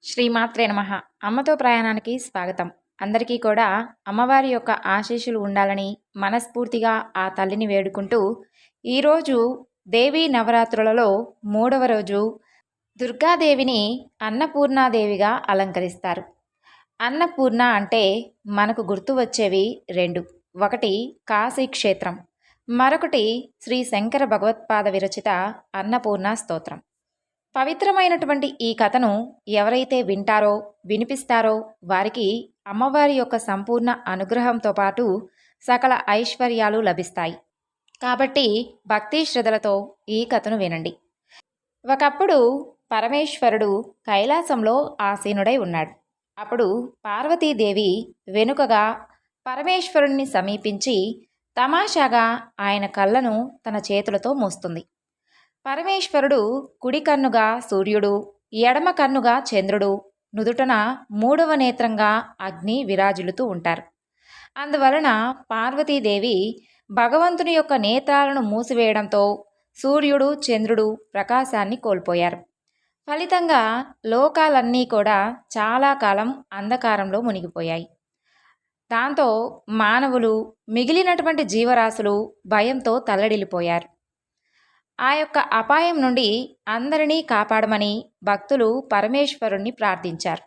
శ్రీమాత్రే నమః. అమ్మతో ప్రయాణానికి స్వాగతం. అందరికీ కూడా అమ్మవారి యొక్క ఆశీస్సులు ఉండాలని మనస్ఫూర్తిగా ఆ తల్లిని వేడుకుంటూ, ఈరోజు దేవీ నవరాత్రులలో మూడవ రోజు దుర్గాదేవిని అన్నపూర్ణాదేవిగా అలంకరిస్తారు. అన్నపూర్ణ అంటే మనకు గుర్తు వచ్చేవి రెండు. ఒకటి కాశీ క్షేత్రం, మరొకటి శ్రీ శంకర భగవత్పాద విరచిత అన్నపూర్ణ స్తోత్రం. పవిత్రమైనటువంటి ఈ కథను ఎవరైతే వింటారో వినిపిస్తారో వారికి అమ్మవారి యొక్క సంపూర్ణ అనుగ్రహంతో పాటు సకల ఐశ్వర్యాలు లభిస్తాయి. కాబట్టి భక్తి శ్రద్ధలతో ఈ కథను వినండి. ఒకప్పుడు పరమేశ్వరుడు కైలాసంలో ఆసీనుడై ఉన్నాడు. అప్పుడు పార్వతీదేవి వెనుకగా పరమేశ్వరుణ్ణి సమీపించి తమాషాగా ఆయన కళ్ళను తన చేతులతో మూస్తుంది. పరమేశ్వరుడు కుడి కన్నుగా సూర్యుడు, ఎడమ కన్నుగా చంద్రుడు, నుదుటన మూడవ నేత్రంగా అగ్ని విరాజిల్లుతూ ఉంటారు. అందువలన పార్వతీదేవి భగవంతుని యొక్క నేత్రాలను మూసివేయడంతో సూర్యుడు చంద్రుడు ప్రకాశాన్ని కోల్పోయారు. ఫలితంగా లోకాలన్నీ కూడా చాలా కాలం అంధకారంలో మునిగిపోయాయి. దాంతో మానవులు, మిగిలినటువంటి జీవరాశులు భయంతో తల్లడిల్లిపోయారు. ఆ యొక్క అపాయం నుండి అందరినీ కాపాడమని భక్తులు పరమేశ్వరుణ్ణి ప్రార్థించారు.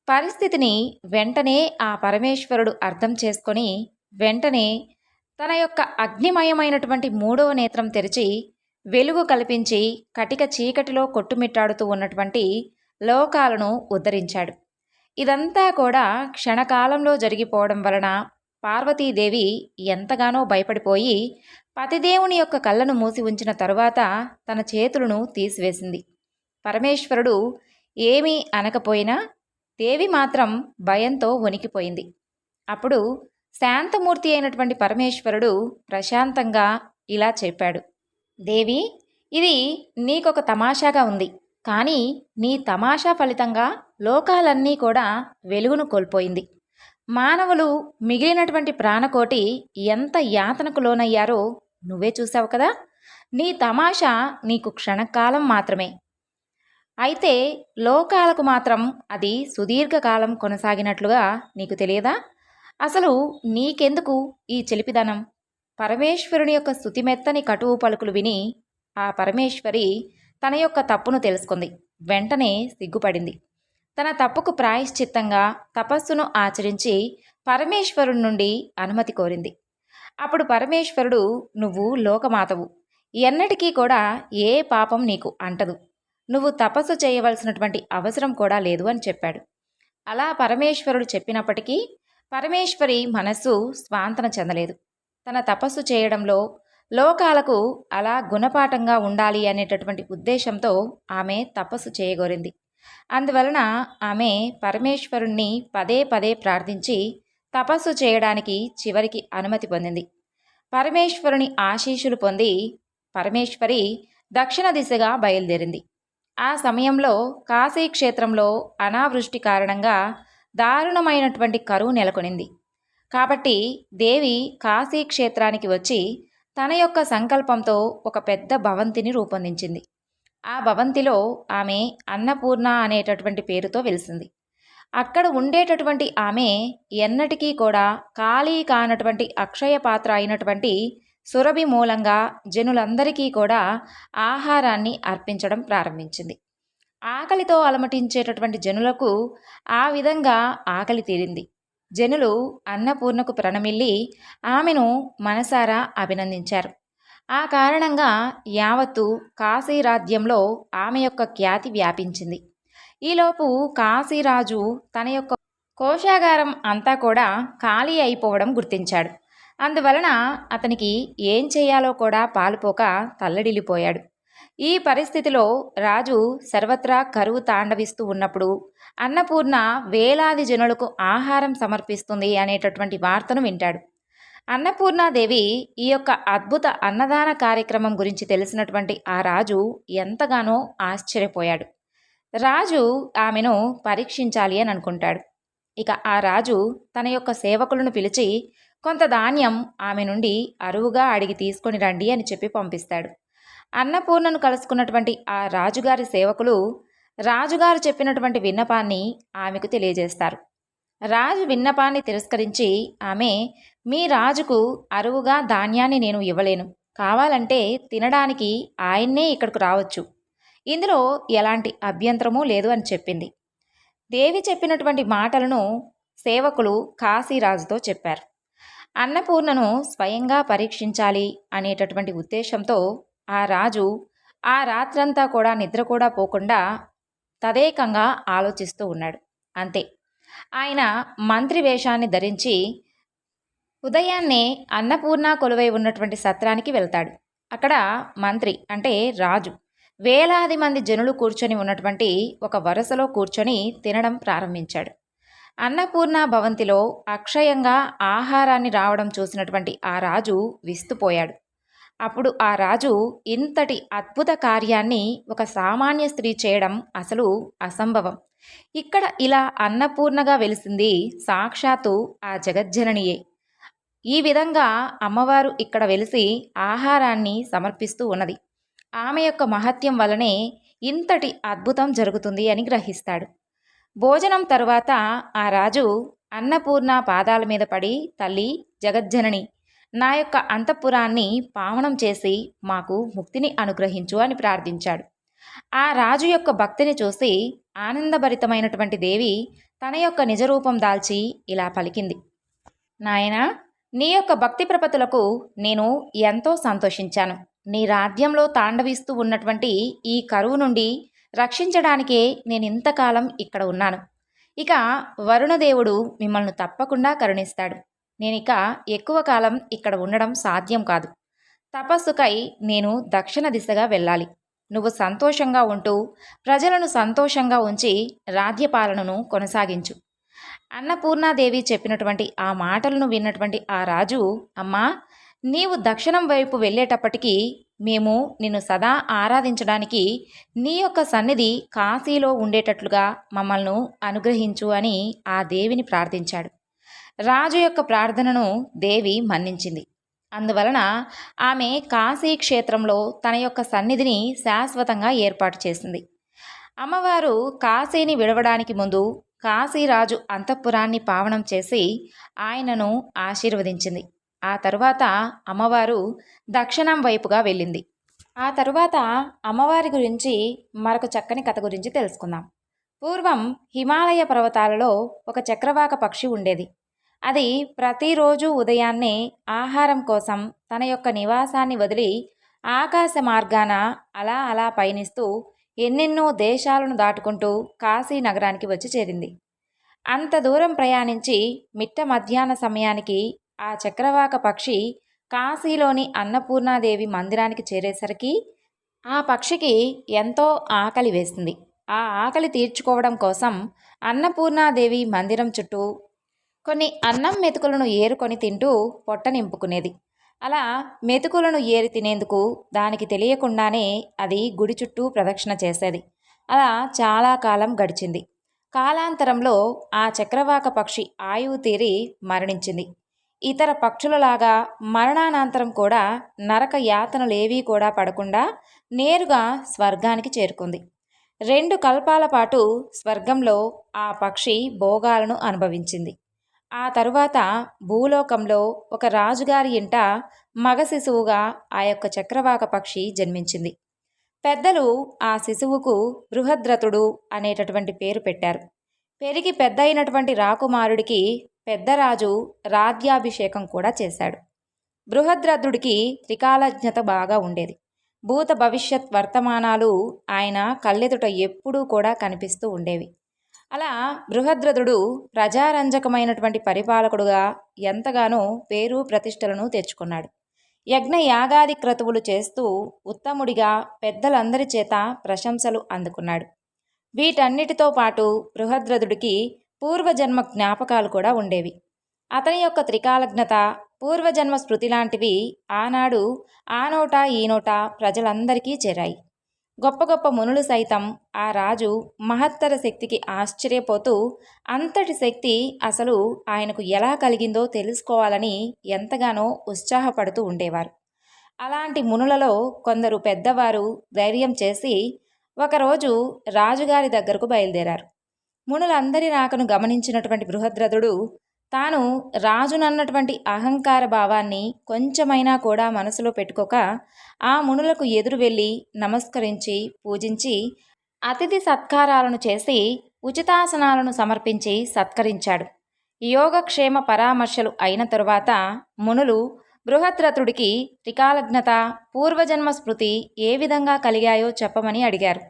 పరిస్థితిని వెంటనే ఆ పరమేశ్వరుడు అర్థం చేసుకొని వెంటనే తన యొక్క అగ్నిమయమైనటువంటి మూడవ నేత్రం తెరిచి వెలుగు కల్పించి కటిక చీకటిలో కొట్టుమిట్టాడుతూ ఉన్నటువంటి లోకాలను ఉద్ధరించాడు. ఇదంతా కూడా క్షణకాలంలో జరిగిపోవడం వలన పార్వతీదేవి ఎంతగానో భయపడిపోయి పతిదేవుని యొక్క కళ్ళను మూసి ఉంచిన తరువాత తన చేతులను తీసివేసింది. పరమేశ్వరుడు ఏమీ అనకపోయినా దేవి మాత్రం భయంతో వణికిపోయింది. అప్పుడు శాంతమూర్తి అయినటువంటి పరమేశ్వరుడు ప్రశాంతంగా ఇలా చెప్పాడు, దేవి, ఇది నీకొక తమాషాగా ఉంది, కానీ నీ తమాషా ఫలితంగా లోకాలన్నీ కూడా వెలుగును కోల్పోయింది. మానవులు, మిగిలినటువంటి ప్రాణకోటి ఎంత యాతనకు లోనయ్యారో నువ్వే చూసావు కదా. నీ తమాషా నీకు క్షణకాలం మాత్రమే, అయితే లోకాలకు మాత్రం అది సుదీర్ఘకాలం కొనసాగినట్లుగా నీకు తెలియదా? అసలు నీకెందుకు ఈ చిలిపిదనం? పరమేశ్వరుని యొక్క స్తుతిమెత్తని కటువు పలుకులు విని ఆ పరమేశ్వరి తన యొక్క తప్పును తెలుసుకుంది. వెంటనే సిగ్గుపడింది. తన తప్పుకు ప్రాయశ్చిత్తంగా తపస్సును ఆచరించి పరమేశ్వరుడి నుండి అనుమతి కోరింది. అప్పుడు పరమేశ్వరుడు, నువ్వు లోకమాతవు, ఎన్నటికీ కూడా ఏ పాపం నీకు అంటదు, నువ్వు తపస్సు చేయవలసినటువంటి అవసరం కూడా లేదు అని చెప్పాడు. అలా పరమేశ్వరుడు చెప్పినప్పటికీ పరమేశ్వరి మనస్సు స్వాంతన చెందలేదు. తన తపస్సు చేయడంలో లోకాలకు అలా గుణపాఠంగా ఉండాలి అనేటటువంటి ఉద్దేశంతో ఆమె తపస్సు చేయగోరింది. అందువలన ఆమె పరమేశ్వరుణ్ణి పదే పదే ప్రార్థించి తపస్సు చేయడానికి చివరికి అనుమతి పొందింది. పరమేశ్వరుని ఆశీస్సులు పొంది పరమేశ్వరి దక్షిణ దిశగా బయలుదేరింది. ఆ సమయంలో కాశీ క్షేత్రంలో అనావృష్టి కారణంగా దారుణమైనటువంటి కరువు నెలకొనింది. కాబట్టి దేవి కాశీ క్షేత్రానికి వచ్చి తన యొక్క సంకల్పంతో ఒక పెద్ద భవంతిని రూపొందించింది. ఆ భవంతిలో ఆమె అన్నపూర్ణ అనేటటువంటి పేరుతో వెలిసింది. అక్కడ ఉండేటటువంటి ఆమె ఎన్నటికీ కూడా ఖాళీ కానటువంటి అక్షయ పాత్ర అయినటువంటి సురభి మూలంగా జనులందరికీ కూడా ఆహారాన్ని అర్పించడం ప్రారంభించింది. ఆకలితో అలమటించేటటువంటి జనులకు ఆ విధంగా ఆకలి తీరింది. జనులు అన్నపూర్ణకు ప్రణమిల్లి ఆమెను మనసారా అభినందించారు. ఆ కారణంగా యావత్తు కాశీరాజ్యంలో ఆమె యొక్క ఖ్యాతి వ్యాపించింది. ఈలోపు కాశీరాజు తన యొక్క కోశాగారం అంతా కూడా ఖాళీ అయిపోవడం గుర్తించాడు. అందువలన అతనికి ఏం చేయాలో కూడా పాలుపోక తల్లడిల్లిపోయాడు. ఈ పరిస్థితిలో రాజు సర్వత్రా కరువు తాండవిస్తూ ఉన్నప్పుడు అన్నపూర్ణ వేలాది జనులకు ఆహారం సమర్పిస్తుంది అనేటటువంటి వార్తను వింటాడు. అన్నపూర్ణాదేవి ఈ యొక్క అద్భుత అన్నదాన కార్యక్రమం గురించి తెలిసినటువంటి ఆ రాజు ఎంతగానో ఆశ్చర్యపోయాడు. రాజు ఆమెను పరీక్షించాలి అని అనుకుంటాడు. ఇక ఆ రాజు తన యొక్క సేవకులను పిలిచి కొంత ధాన్యం ఆమె నుండి అరువుగా అడిగి తీసుకొని రండి అని చెప్పి పంపిస్తాడు. అన్నపూర్ణను కలుసుకున్నటువంటి ఆ రాజుగారి సేవకులు రాజుగారు చెప్పినటువంటి విన్నపాన్ని ఆమెకు తెలియజేస్తారు. రాజు విన్నపాన్ని తిరస్కరించి ఆమె, మీ రాజుకు అరువుగా ధాన్యాన్ని నేను ఇవ్వలేను, కావాలంటే తినడానికి ఆయన్నే ఇక్కడకు రావచ్చు, ఇందులో ఎలాంటి అభ్యంతరమూ లేదు అని చెప్పింది. దేవి చెప్పినటువంటి మాటలను సేవకులు కాశీరాజుతో చెప్పారు. అన్నపూర్ణను స్వయంగా పరీక్షించాలి అనేటటువంటి ఉద్దేశంతో ఆ రాజు ఆ రాత్రంతా కూడా నిద్ర కూడా పోకుండా తదేకంగా ఆలోచిస్తూ ఉన్నాడు. అంతే, ఆయన మంత్రి వేషాన్ని ధరించి ఉదయాన్నే అన్నపూర్ణ కొలువై ఉన్నటువంటి సత్రానికి వెళ్తాడు. అక్కడ మంత్రి అంటే రాజు వేలాది మంది జనులు కూర్చొని ఉన్నటువంటి ఒక వరుసలో కూర్చొని తినడం ప్రారంభించాడు. అన్నపూర్ణ భవంతిలో అక్షయంగా ఆహారాన్ని రావడం చూసినటువంటి ఆ రాజు విస్తుపోయాడు. అప్పుడు ఆ రాజు ఇంతటి అద్భుత కార్యాన్ని ఒక సామాన్య స్త్రీ చేయడం అసలు అసంభవం. ఇక్కడ ఇలా అన్నపూర్ణగా వెలిసింది సాక్షాత్తు ఆ జగజ్జననియే. ఈ విధంగా అమ్మవారు ఇక్కడ వెలిసి ఆహారాన్ని సమర్పిస్తూ ఉన్నది. ఆమె యొక్క మహత్యం వలనే ఇంతటి అద్భుతం జరుగుతుంది అని గ్రహిస్తాడు. భోజనం తరువాత ఆ రాజు అన్నపూర్ణ పాదాల మీద పడి, తల్లి జగజ్జనని, నా యొక్క అంతఃపురాన్ని పావనం చేసి మాకు ముక్తిని అనుగ్రహించు అని ప్రార్థించాడు. ఆ రాజు యొక్క భక్తిని చూసి ఆనందభరితమైనటువంటి దేవి తన యొక్క నిజరూపం దాల్చి ఇలా పలికింది, నాయనా, నీ యొక్క భక్తి ప్రపతులకు నేను ఎంతో సంతోషించాను. నీ రాజ్యంలో తాండవిస్తూ ఉన్నటువంటి ఈ కరువు నుండి రక్షించడానికే నేను ఇంతకాలం ఇక్కడ ఉన్నాను. ఇక వరుణదేవుడు మిమ్మల్ని తప్పకుండా కరుణిస్తాడు. నేనిక ఎక్కువ కాలం ఇక్కడ ఉండడం సాధ్యం కాదు. తపస్సుకై నేను దక్షిణ దిశగా వెళ్ళాలి. నువ్వు సంతోషంగా ఉంటూ ప్రజలను సంతోషంగా ఉంచి రాజ్యపాలనను కొనసాగించు. అన్నపూర్ణాదేవి చెప్పినటువంటి ఆ మాటలను విన్నటువంటి ఆ రాజు, అమ్మా, నీవు దక్షిణం వైపు వెళ్ళేటప్పటికీ మేము నిన్ను సదా ఆరాధించడానికి నీ యొక్క సన్నిధి కాశీలో ఉండేటట్లుగా మమ్మల్ని అనుగ్రహించు అని ఆ దేవిని ప్రార్థించాడు. రాజు యొక్క ప్రార్థనను దేవి మన్నించింది. అందువలన ఆమె కాశీ క్షేత్రంలో తన యొక్క సన్నిధిని శాశ్వతంగా ఏర్పాటు చేసింది. అమ్మవారు కాశీని విడవడానికి ముందు కాశీరాజు అంతఃపురాన్ని పావనం చేసి ఆయనను ఆశీర్వదించింది. ఆ తరువాత అమ్మవారు దక్షిణం వైపుగా వెళ్ళింది. ఆ తరువాత అమ్మవారి గురించి మరొక చక్కని కథ గురించి తెలుసుకుందాం. పూర్వం హిమాలయ పర్వతాలలో ఒక చక్రవాక పక్షి ఉండేది. అది ప్రతిరోజు ఉదయాన్నే ఆహారం కోసం తన యొక్క నివాసాన్ని వదిలి ఆకాశ మార్గాన అలా అలా పయనిస్తూ ఎన్నెన్నో దేశాలను దాటుకుంటూ కాశీ నగరానికి వచ్చి చేరింది. అంత దూరం ప్రయాణించి మిట్ట మధ్యాహ్న సమయానికి ఆ చక్రవాక పక్షి కాశీలోని అన్నపూర్ణాదేవి మందిరానికి చేరేసరికి ఆ పక్షికి ఎంతో ఆకలి వేసింది. ఆ ఆకలి తీర్చుకోవడం కోసం అన్నపూర్ణాదేవి మందిరం చుట్టూ కొన్ని అన్నం మెతుకులను ఏరుకొని తింటూ పొట్ట నింపుకునేది. అలా మెతుకులను ఏరి తినేందుకు దానికి తెలియకుండానే అది గుడి చుట్టూ ప్రదక్షిణ చేసేది. అలా చాలా కాలం గడిచింది. కాలాంతరంలో ఆ చక్రవాక పక్షి ఆయువు తీరి మరణించింది. ఇతర పక్షులలాగా మరణానంతరం కూడా నరక యాతనలేవీ కూడా పడకుండా నేరుగా స్వర్గానికి చేరుకుంది. 2 కల్పాల పాటు స్వర్గంలో ఆ పక్షి భోగాలను అనుభవించింది. ఆ తరువాత భూలోకంలో ఒక రాజుగారి ఇంట మగ శిశువుగా ఆ యొక్క చక్రవాక పక్షి జన్మించింది. పెద్దలు ఆ శిశువుకు బృహద్రథుడు అనేటటువంటి పేరు పెట్టారు. పెరిగి పెద్ద అయినటువంటి రాకుమారుడికి పెద్దరాజు రాజ్యాభిషేకం కూడా చేశాడు. బృహద్రథుడికి త్రికాలజ్ఞత బాగా ఉండేది. భూత భవిష్యత్ వర్తమానాలు ఆయన కళ్ళెదుట ఎప్పుడూ కూడా కనిపిస్తూ ఉండేవి. అలా బృహద్రథుడు ప్రజారంజకమైనటువంటి పరిపాలకుడుగా ఎంతగానో పేరు ప్రతిష్టలను తెచ్చుకున్నాడు. యజ్ఞ యాగాది క్రతువులు చేస్తూ ఉత్తముడిగా పెద్దలందరి చేత ప్రశంసలు అందుకున్నాడు. వీటన్నిటితో పాటు బృహద్రథుడికి పూర్వజన్మ జ్ఞాపకాలు కూడా ఉండేవి. అతని యొక్క త్రికాలజ్ఞత, పూర్వజన్మ స్మృతి లాంటివి ఆనాడు ఆ నోట ఈ నోట ప్రజలందరికీ చేరాయి. గొప్ప గొప్ప మునులు సైతం ఆ రాజు మహత్తర శక్తికి ఆశ్చర్యపోతూ అంతటి శక్తి అసలు ఆయనకు ఎలా కలిగిందో తెలుసుకోవాలని ఎంతగానో ఉత్సాహపడుతూ ఉండేవారు. అలాంటి మునులలో కొందరు పెద్దవారు ధైర్యం చేసి ఒకరోజు రాజుగారి దగ్గరకు బయలుదేరారు. మునులందరి రాకను గమనించినటువంటి బృహద్రథుడు తాను రాజునన్నటువంటి అహంకార భావాన్ని కొంచెమైనా కూడా మనసులో పెట్టుకోక ఆ మునులకు ఎదురు వెళ్ళి నమస్కరించి పూజించి అతిథి సత్కారాలను చేసి ఉచితాసనాలను సమర్పించి సత్కరించాడు. యోగక్షేమ పరామర్శలు అయిన తరువాత మునులు బృహద్రథుడికి త్రికాలజ్ఞత, పూర్వజన్మ స్మృతి ఏ విధంగా కలిగాయో చెప్పమని అడిగారు.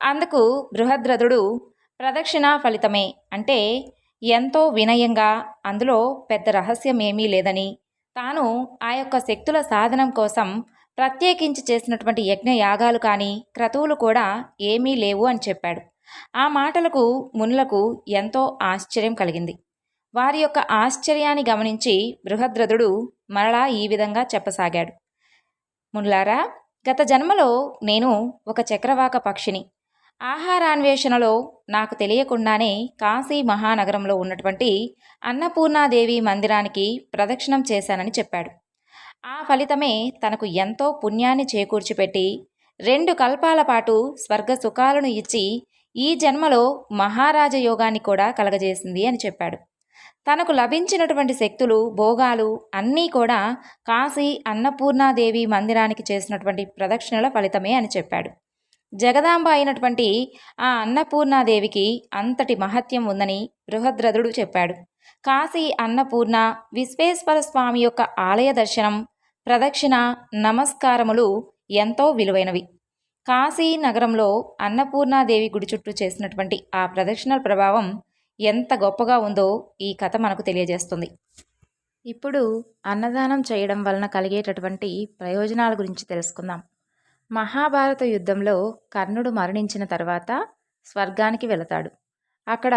అందుకు బృహద్రథుడు ప్రదక్షిణ ఫలితమే, అంటే ఎంతో వినయంగా, అందులో పెద్ద రహస్యం ఏమీ లేదని, తాను ఆ యొక్క శక్తుల సాధనం కోసం ప్రత్యేకించి చేసినటువంటి యజ్ఞ యాగాలు కానీ క్రతువులు కూడా ఏమీ లేవు అని చెప్పాడు. ఆ మాటలకు మునులకు ఎంతో ఆశ్చర్యం కలిగింది. వారి యొక్క ఆశ్చర్యాన్ని గమనించి బృహద్రథుడు మరలా ఈ విధంగా చెప్పసాగాడు. మునులారా, గత జన్మలో నేను ఒక చక్రవాక పక్షిని. ఆహారాన్వేషణలో నాకు తెలియకుండానే కాశీ మహానగరంలో ఉన్నటువంటి అన్నపూర్ణాదేవి మందిరానికి ప్రదక్షిణం చేశానని చెప్పాడు. ఆ ఫలితమే తనకు ఎంతో పుణ్యాన్ని చేకూర్చిపెట్టి 2 కల్పాల పాటు స్వర్గ సుఖాలను ఇచ్చి ఈ జన్మలో మహారాజ యోగాన్ని కూడా కలగజేసింది అని చెప్పాడు. తనకు లభించినటువంటి శక్తులు, భోగాలు అన్నీ కూడా కాశీ అన్నపూర్ణాదేవి మందిరానికి చేసినటువంటి ప్రదక్షిణల ఫలితమే అని చెప్పాడు. జగదాంబ అయినటువంటి ఆ అన్నపూర్ణాదేవికి అంతటి మహత్యం ఉందని బృహద్రథుడు చెప్పాడు. కాశీ అన్నపూర్ణ విశ్వేశ్వర స్వామి యొక్క ఆలయ దర్శనం, ప్రదక్షిణ, నమస్కారములు ఎంతో విలువైనవి. కాశీ నగరంలో అన్నపూర్ణాదేవి గుడి చుట్టూ చేసినటువంటి ఆ ప్రదక్షిణల ప్రభావం ఎంత గొప్పగా ఉందో ఈ కథ మనకు తెలియజేస్తుంది. ఇప్పుడు అన్నదానం చేయడం వలన కలిగేటటువంటి ప్రయోజనాల గురించి తెలుసుకుందాం. మహాభారత యుద్ధంలో కర్ణుడు మరణించిన తర్వాత స్వర్గానికి వెళతాడు. అక్కడ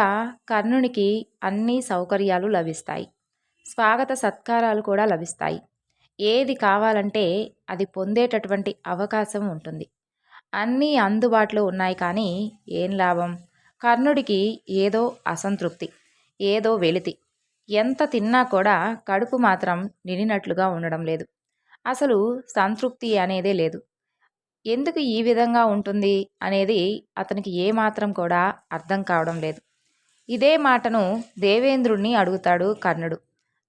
కర్ణునికి అన్ని సౌకర్యాలు లభిస్తాయి, స్వాగత సత్కారాలు కూడా లభిస్తాయి. ఏది కావాలంటే అది పొందేటటువంటి అవకాశం ఉంటుంది. అన్నీ అందుబాటులో ఉన్నాయి, కానీ ఏం లాభం? కర్ణుడికి ఏదో అసంతృప్తి, ఏదో వెలితి. ఎంత తిన్నా కూడా కడుపు మాత్రం నిండినట్లుగా ఉండడం లేదు. అసలు సంతృప్తి అనేదే లేదు. ఎందుకు ఈ విధంగా ఉంటుంది అనేది అతనికి ఏమాత్రం కూడా అర్థం కావడం లేదు. ఇదే మాటను దేవేంద్రుణ్ణి అడుగుతాడు కర్ణుడు.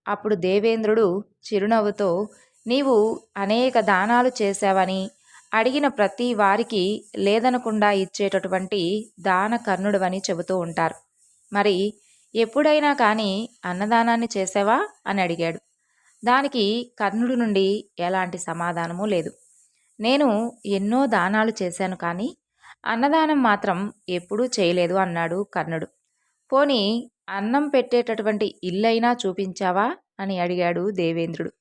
అప్పుడు దేవేంద్రుడు చిరునవ్వుతో, నీవు అనేక దానాలు చేశావని, అడిగిన ప్రతి వారికి లేదనకుండా ఇచ్చేటటువంటి దాన కర్ణుడు అని చెబుతూ ఉంటారు. మరి ఎప్పుడైనా కానీ అన్నదానాన్ని చేసావా అని అడిగాడు. దానికి కర్ణుడి నుండి ఎలాంటి సమాధానము లేదు. నేను ఎన్నో దానాలు చేశాను, కానీ అన్నదానం మాత్రం ఎప్పుడూ చేయలేదు అన్నాడు కర్ణుడు. పోనీ అన్నం పెట్టేటటువంటి ఇల్లైనా చూపించావా అని అడిగాడు దేవేంద్రుడు.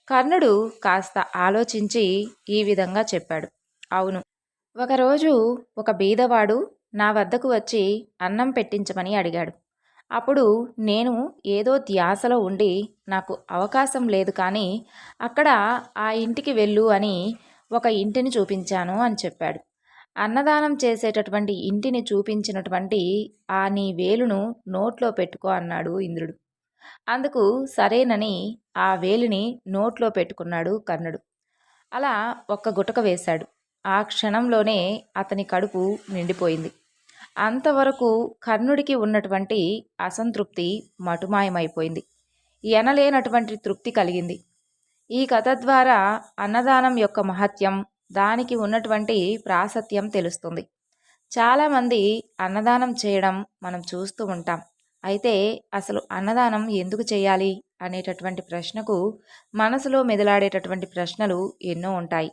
కర్ణుడు కాస్త ఆలోచించి ఈ విధంగా చెప్పాడు. అవును, ఒకరోజు ఒక బీదవాడు నా వద్దకు వచ్చి అన్నం పెట్టించమని అడిగాడు. అప్పుడు నేను ఏదో ధ్యాసలో ఉండి నాకు అవకాశం లేదు, కానీ అక్కడ ఆ ఇంటికి వెళ్ళు అని ఒక ఇంటిని చూపించాను అని చెప్పాడు. అన్నదానం చేసేటటువంటి ఇంటిని చూపించినటువంటి ఆ నీ వేలును నోట్లో పెట్టుకో అన్నాడు ఇంద్రుడు. అందుకు సరేనని ఆ వేలిని నోట్లో పెట్టుకున్నాడు కర్ణుడు. అలా ఒక్క గుటక వేశాడు. ఆ క్షణంలోనే అతని కడుపు నిండిపోయింది. అంతవరకు కర్ణుడికి ఉన్నటువంటి అసంతృప్తి మటుమాయమైపోయింది. ఎనలేనటువంటి తృప్తి కలిగింది. ఈ కథ ద్వారా అన్నదానం యొక్క మహత్యం, దానికి ఉన్నటువంటి ప్రాశస్త్యం తెలుస్తుంది. చాలామంది అన్నదానం చేయడం మనం చూస్తూ ఉంటాం. అయితే అసలు అన్నదానం ఎందుకు చేయాలి అనేటటువంటి ప్రశ్నకు మనసులో మెదలాడేటటువంటి ప్రశ్నలు ఎన్నో ఉంటాయి.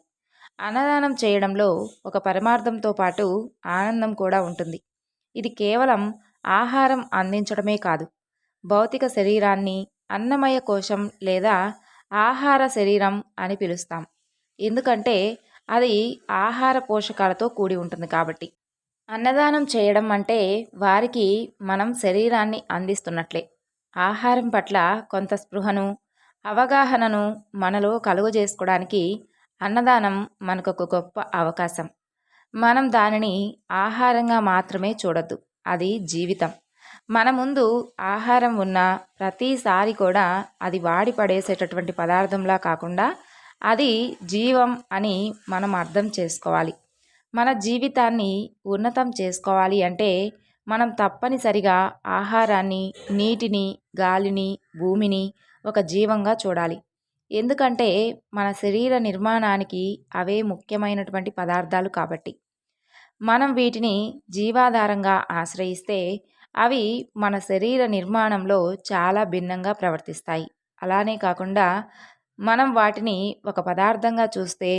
అన్నదానం చేయడంలో ఒక పరమార్థంతో పాటు ఆనందం కూడా ఉంటుంది. ఇది కేవలం ఆహారం అందించడమే కాదు, భౌతిక శరీరాన్ని అన్నమయ కోశం లేదా ఆహార శరీరం అని పిలుస్తాం. ఎందుకంటే అది ఆహార పోషకాలతో కూడి ఉంటుంది కాబట్టి. అన్నదానం చేయడం అంటే వారికి మనం శరీరాన్ని అందిస్తున్నట్లే. ఆహారం పట్ల కొంత స్పృహను, అవగాహనను మనలో కలుగజేసుకోవడానికి అన్నదానం మనకొక గొప్ప అవకాశం. మనం దానిని ఆహారంగా మాత్రమే చూడొద్దు, అది జీవితం. మన ముందు ఆహారం ఉన్న ప్రతిసారి కూడా అది వాడి పడేసేటటువంటి పదార్థంలా కాకుండా అది జీవం అని మనం అర్థం చేసుకోవాలి. మన జీవితాన్ని ఉన్నతం చేసుకోవాలి అంటే మనం తప్పనిసరిగా ఆహారాన్ని, నీటిని, గాలిని, భూమిని ఒక జీవంగా చూడాలి. ఎందుకంటే మన శరీర నిర్మాణానికి అవే ముఖ్యమైనటువంటి పదార్థాలు కాబట్టి. మనం వీటిని జీవాధారంగా ఆశ్రయిస్తే అవి మన శరీర నిర్మాణంలో చాలా భిన్నంగా ప్రవర్తిస్తాయి. అలానే కాకుండా మనం వాటిని ఒక పదార్థంగా చూస్తే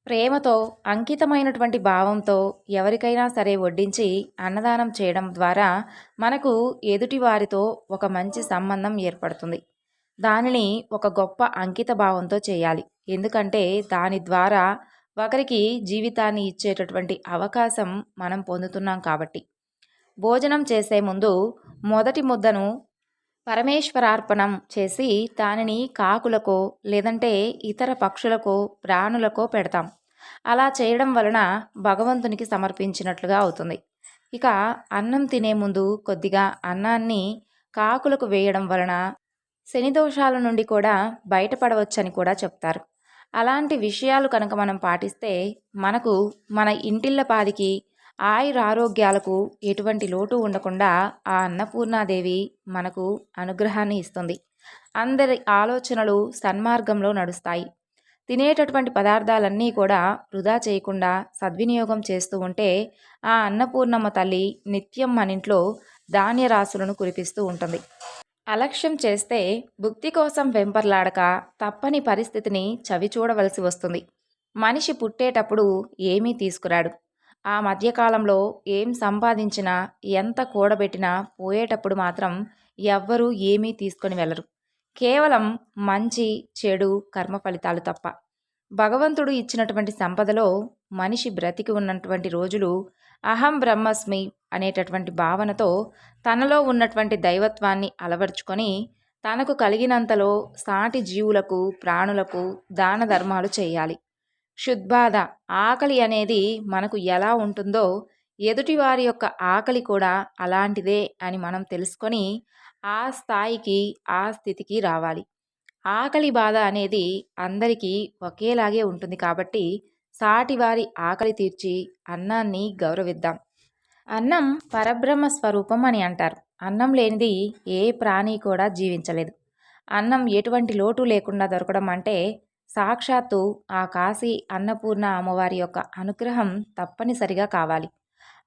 ప్రేమతో, అంకితమైనటువంటి భావంతో ఎవరికైనా సరే వడ్డించి అన్నదానం చేయడం ద్వారా మనకు ఎదుటి వారితో ఒక మంచి సంబంధం ఏర్పడుతుంది. దానిని ఒక గొప్ప అంకిత భావంతో చేయాలి. ఎందుకంటే దాని ద్వారా ఒకరికి జీవితాన్ని ఇచ్చేటటువంటి అవకాశం మనం పొందుతున్నాం కాబట్టి. భోజనం చేసే ముందు మొదటి ముద్దను పరమేశ్వరార్పణం చేసి దానిని కాకులకో లేదంటే ఇతర పక్షులకో ప్రాణులకో పెడతాం. అలా చేయడం వలన భగవంతునికి సమర్పించినట్లుగా అవుతుంది. ఇక అన్నం తినే ముందు కొద్దిగా అన్నాన్ని కాకులకు వేయడం వలన శని దోషాల నుండి కూడా బయటపడవచ్చని కూడా చెప్తారు. అలాంటి విషయాలు కనుక మనం పాటిస్తే మనకు మన ఇంటిల్లపాదికి ఆయురారోగ్యాలకు ఎటువంటి లోటు ఉండకుండా ఆ అన్నపూర్ణాదేవి మనకు అనుగ్రహాన్ని ఇస్తుంది. అందరి ఆలోచనలు సన్మార్గంలో నడుస్తాయి. తినేటటువంటి పదార్థాలన్నీ కూడా వృధా చేయకుండా సద్వినియోగం చేస్తూ ఉంటే ఆ అన్నపూర్ణమ్మ తల్లి నిత్యం మన ఇంట్లో ధాన్యరాశులను కురిపిస్తూ ఉంటుంది. అలక్ష్యం చేస్తే భుక్తి కోసం వెంపర్లాడక తప్పని పరిస్థితిని చవి చూడవలసి వస్తుంది. మనిషి పుట్టేటప్పుడు ఏమీ తీసుకురాడు. ఆ మధ్యకాలంలో ఏం సంపాదించినా ఎంత కూడబెట్టినా పోయేటప్పుడు మాత్రం ఎవ్వరూ ఏమీ తీసుకొని వెళ్ళరు. కేవలం మంచి చెడు కర్మ ఫలితాలు తప్ప. భగవంతుడు ఇచ్చినటువంటి సంపదలో మనిషి బ్రతికి ఉన్నటువంటి రోజులు అహం బ్రహ్మస్మి అనేటటువంటి భావనతో తనలో ఉన్నటువంటి దైవత్వాన్ని అలవర్చుకొని తనకు కలిగినంతలో సాటి జీవులకు, ప్రాణులకు దాన ధర్మాలు చేయాలి. క్షుద్బాధ, ఆకలి అనేది మనకు ఎలా ఉంటుందో ఎదుటివారి యొక్క ఆకలి కూడా అలాంటిదే అని మనం తెలుసుకొని ఆ స్థాయికి, ఆ స్థితికి రావాలి. ఆకలి బాధ అనేది అందరికీ ఒకేలాగే ఉంటుంది కాబట్టి సాటివారి ఆకలి తీర్చి అన్నాన్ని గౌరవిద్దాం. అన్నం పరబ్రహ్మ స్వరూపం అని అంటారు. అన్నం లేనిది ఏ ప్రాణి కూడా జీవించలేదు. అన్నం ఎటువంటి లోటు లేకుండా దొరకడం అంటే సాక్షాత్తు ఆ కాశీ అన్నపూర్ణ అమ్మవారి యొక్క అనుగ్రహం తప్పనిసరిగా కావాలి.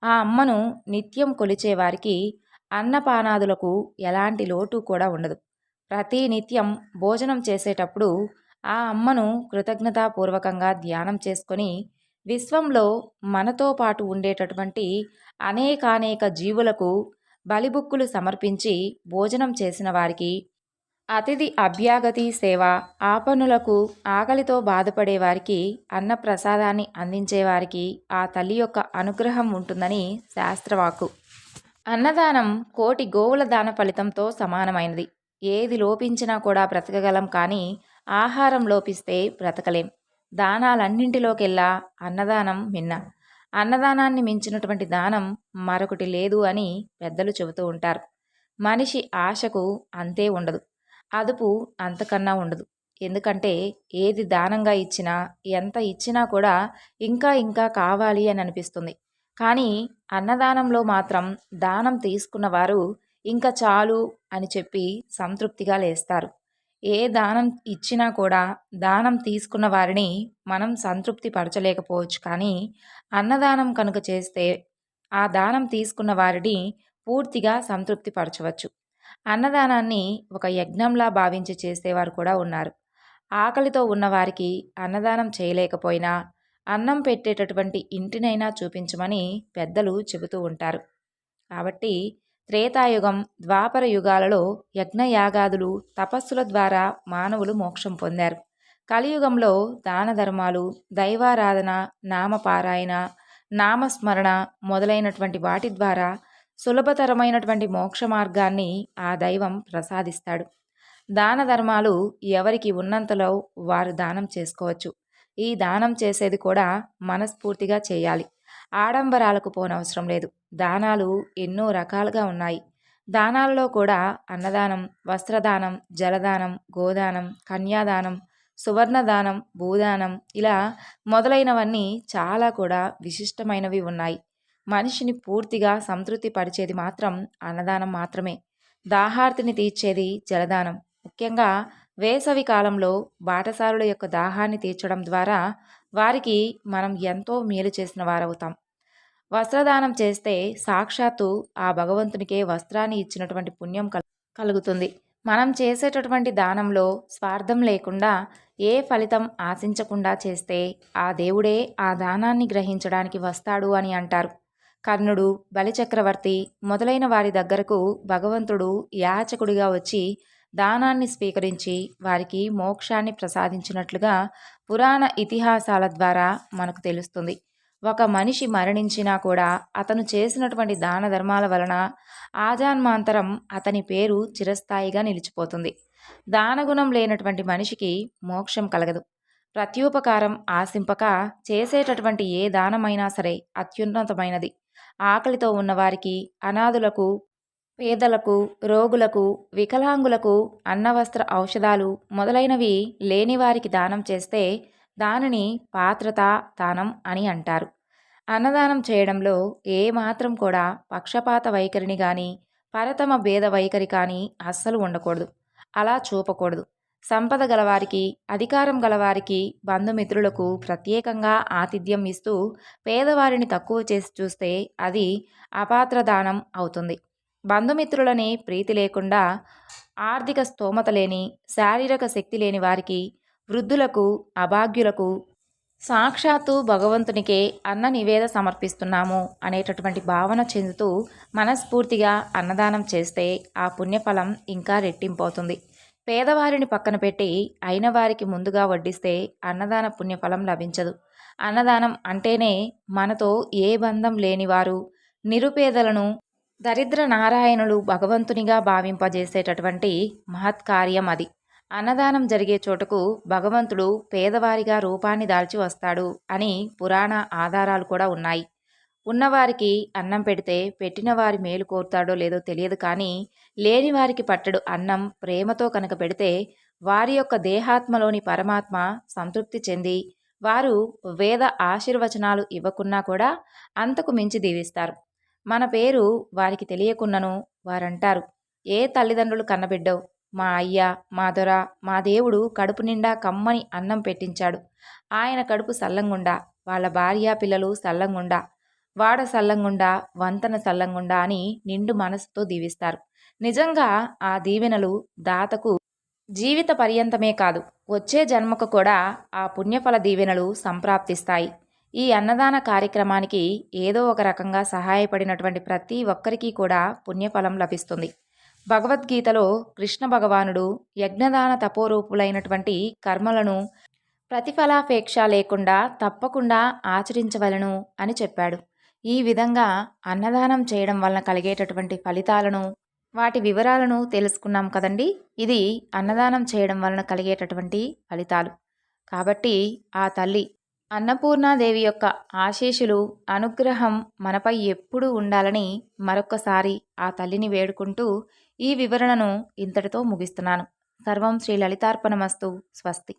ఆ అమ్మను నిత్యం కొలిచేవారికి అన్నపానాదులకు ఎలాంటి లోటు కూడా ఉండదు. ప్రతి నిత్యం భోజనం చేసేటప్పుడు ఆ అమ్మను కృతజ్ఞతాపూర్వకంగా ధ్యానం చేసుకొని విశ్వంలో మనతో పాటు ఉండేటటువంటి అనేకానేక జీవులకు బలిబుక్కులు సమర్పించి భోజనం చేసిన వారికి అతిథి అభ్యాగతి సేవ, ఆపన్నులకు, ఆకలితో బాధపడే వారికి అన్నప్రసాదాన్ని అందించేవారికి ఆ తల్లి యొక్క అనుగ్రహం ఉంటుందని శాస్త్రవాక్కు. అన్నదానం కోటి గోవుల దాన ఫలితంతో సమానమైనది. ఏది లోపించినా కూడా బ్రతకగలం, కానీ ఆహారం లోపిస్తే బ్రతకలేం. దానాలన్నింటిలోకెల్లా అన్నదానం మిన్న. అన్నదానాన్ని మించినటువంటి దానం మరొకటి లేదు అని పెద్దలు చెబుతూ ఉంటారు. మనిషి ఆశకు అంతే ఉండదు, అదుపు అంతకన్నా ఉండదు. ఎందుకంటే ఏది దానంగా ఇచ్చినా, ఎంత ఇచ్చినా కూడా ఇంకా ఇంకా కావాలి అని అనిపిస్తుంది. కానీ అన్నదానంలో మాత్రం దానం తీసుకున్నవారు ఇంకా చాలు అని చెప్పి సంతృప్తిగా లేస్తారు. ఏ దానం ఇచ్చినా కూడా దానం తీసుకున్న వారిని మనం సంతృప్తి పరచలేకపోవచ్చు, కానీ అన్నదానం కనుక చేస్తే ఆ దానం తీసుకున్న వారిని పూర్తిగా సంతృప్తి పరచవచ్చు. అన్నదానాన్ని ఒక యజ్ఞంలా భావించి చేసేవారు కూడా ఉన్నారు. ఆకలితో ఉన్నవారికి అన్నదానం చేయలేకపోయినా అన్నం పెట్టేటటువంటి ఇంటినైనా చూపించమని పెద్దలు చెబుతూ ఉంటారు. కాబట్టి త్రేతాయుగం, ద్వాపర యుగాలలో యజ్ఞయాగాదులు, తపస్సుల ద్వారా మానవులు మోక్షం పొందారు. కలియుగంలో దాన ధర్మాలు, దైవారాధన, నామపారాయణ, నామస్మరణ మొదలైనటువంటి వాటి ద్వారా సులభతరమైనటువంటి మోక్ష మార్గాన్ని ఆ దైవం ప్రసాదిస్తాడు. దాన ధర్మాలు ఎవరికి ఉన్నంతలో వారు దానం చేసుకోవచ్చు. ఈ దానం చేసేది కూడా మనస్ఫూర్తిగా చేయాలి. ఆడంబరాలకు పోనవసరం లేదు. దానాలు ఎన్నో రకాలుగా ఉన్నాయి. దానాలలో కూడా అన్నదానం, వస్త్రదానం, జలదానం, గోదానం, కన్యాదానం, సువర్ణదానం, భూదానం ఇలా మొదలైనవన్నీ చాలా కూడా విశిష్టమైనవి ఉన్నాయి. మనిషిని పూర్తిగా సంతృప్తి పరిచేది మాత్రం అన్నదానం మాత్రమే. దాహార్తిని తీర్చేది జలదానం. ముఖ్యంగా వేసవి కాలంలో బాటసారుల యొక్క దాహాన్ని తీర్చడం ద్వారా వారికి మనం ఎంతో మేలు చేసిన వారవుతాం. వస్త్రదానం చేస్తే సాక్షాత్తు ఆ భగవంతునికే వస్త్రాన్ని ఇచ్చినటువంటి పుణ్యం కలుగుతుంది. మనం చేసేటటువంటి దానంలో స్వార్థం లేకుండా ఏ ఫలితం ఆశించకుండా చేస్తే ఆ దేవుడే ఆ దానాన్ని గ్రహించడానికి వస్తాడు అని అంటారు. కర్ణుడు, బలిచక్రవర్తి మొదలైన వారి దగ్గరకు భగవంతుడు యాచకుడిగా వచ్చి దానాన్ని స్వీకరించి వారికి మోక్షాన్ని ప్రసాదించినట్లుగా పురాణ ఇతిహాసాల ద్వారా మనకు తెలుస్తుంది. ఒక మనిషి మరణించినా కూడా అతను చేసినటువంటి దాన ధర్మాల వలన ఆజాన్మాంతరం అతని పేరు చిరస్థాయిగా నిలిచిపోతుంది. దానగుణం లేనటువంటి మనిషికి మోక్షం కలగదు. ప్రత్యుపకారం ఆశింపక చేసేటటువంటి ఏ దానమైనా సరే అత్యున్నతమైనది. ఆకలితో ఉన్నవారికి, అనాథులకు, పేదలకు, రోగులకు, వికలాంగులకు అన్నవస్త్ర ఔషధాలు మొదలైనవి లేని వారికి దానం చేస్తే దానిని పాత్రత దానం అని అంటారు. అన్నదానం చేయడంలో ఏమాత్రం కూడా పక్షపాత వైఖరిని కానీ పరతమ భేద వైఖరి కానీ అస్సలు ఉండకూడదు. అలా చూపకూడదు. సంపద గలవారికి, అధికారం గలవారికి, బంధుమిత్రులకు ప్రత్యేకంగా ఆతిథ్యం ఇస్తూ పేదవారిని తక్కువ చేసి చూస్తే అది అపాత్ర దానం అవుతుంది. బంధుమిత్రులని ప్రీతి లేకుండా ఆర్థిక స్తోమత లేని, శారీరక శక్తి లేని వారికి, వృద్ధులకు, అభాగ్యులకు సాక్షాత్తు భగవంతునికే అన్న నివేద సమర్పిస్తున్నాము అనేటటువంటి భావన చెందుతూ మనస్ఫూర్తిగా అన్నదానం చేస్తే ఆ పుణ్యఫలం ఇంకా రెట్టింపవుతుంది. పేదవారిని పక్కన పెట్టి అయిన వారికి ముందుగా వడ్డిస్తే అన్నదాన పుణ్యఫలం లభించదు. అన్నదానం అంటేనే మనతో ఏ బంధం లేనివారు, నిరుపేదలను దరిద్ర నారాయణులు భగవంతునిగా భావింపజేసేటటువంటి మహత్కార్యం అది. అన్నదానం జరిగే చోటుకు భగవంతుడు పేదవారిగా రూపాన్ని దాల్చి వస్తాడు అని పురాణ ఆధారాలు కూడా ఉన్నాయి. ఉన్నవారికి అన్నం పెడితే పెట్టిన వారి మేలు కోరుతాడో లేదో తెలియదు, కానీ లేని వారికి పట్టడు అన్నం ప్రేమతో కనుక పెడితే వారి యొక్క దేహాత్మలోని పరమాత్మ సంతృప్తి చెంది వారు వేద ఆశీర్వచనాలు ఇవ్వకున్నా కూడా అంతకు మించి దీవిస్తారు. మన పేరు వారికి తెలియకున్నను వారంటారు, ఏ తల్లిదండ్రులు కన్నబిడ్డవు, మా అయ్య, మా దొర, మా దేవుడు కడుపు నిండా కమ్మని అన్నం పెట్టించాడు. ఆయన కడుపు సల్లంగుండా, వాళ్ళ భార్య పిల్లలు సల్లంగుండా, వాడ సల్లంగుండా, వంతన సల్లంగుండా అని నిండు మనసుతో దీవిస్తారు. నిజంగా ఆ దీవెనలు దాతకు జీవిత పర్యంతమే కాదు, వచ్చే జన్మకు కూడా ఆ పుణ్యఫల దీవెనలు సంప్రాప్తిస్తాయి. ఈ అన్నదాన కార్యక్రమానికి ఏదో ఒక రకంగా సహాయపడినటువంటి ప్రతి ఒక్కరికి కూడా పుణ్యఫలం లభిస్తుంది. భగవద్గీతలో కృష్ణ భగవానుడు యజ్ఞదాన తపోరూపులైనటువంటి కర్మలను ప్రతిఫలాపేక్ష లేకుండా తప్పకుండా ఆచరించవలను అని చెప్పాడు. ఈ విధంగా అన్నదానం చేయడం వలన కలిగేటటువంటి ఫలితాలను, వాటి వివరాలను తెలుసుకున్నాం కదండి. ఇది అన్నదానం చేయడం వలన కలిగేటటువంటి ఫలితాలు. కాబట్టి ఆ తల్లి అన్నపూర్ణాదేవి యొక్క ఆశీస్సులు, అనుగ్రహం మనపై ఎప్పుడూ ఉండాలని మరొక్కసారి ఆ తల్లిని వేడుకుంటూ ఈ వివరణను ఇంతటితో ముగిస్తున్నాను. సర్వం శ్రీ లలితార్పణమస్తు. స్వస్తి.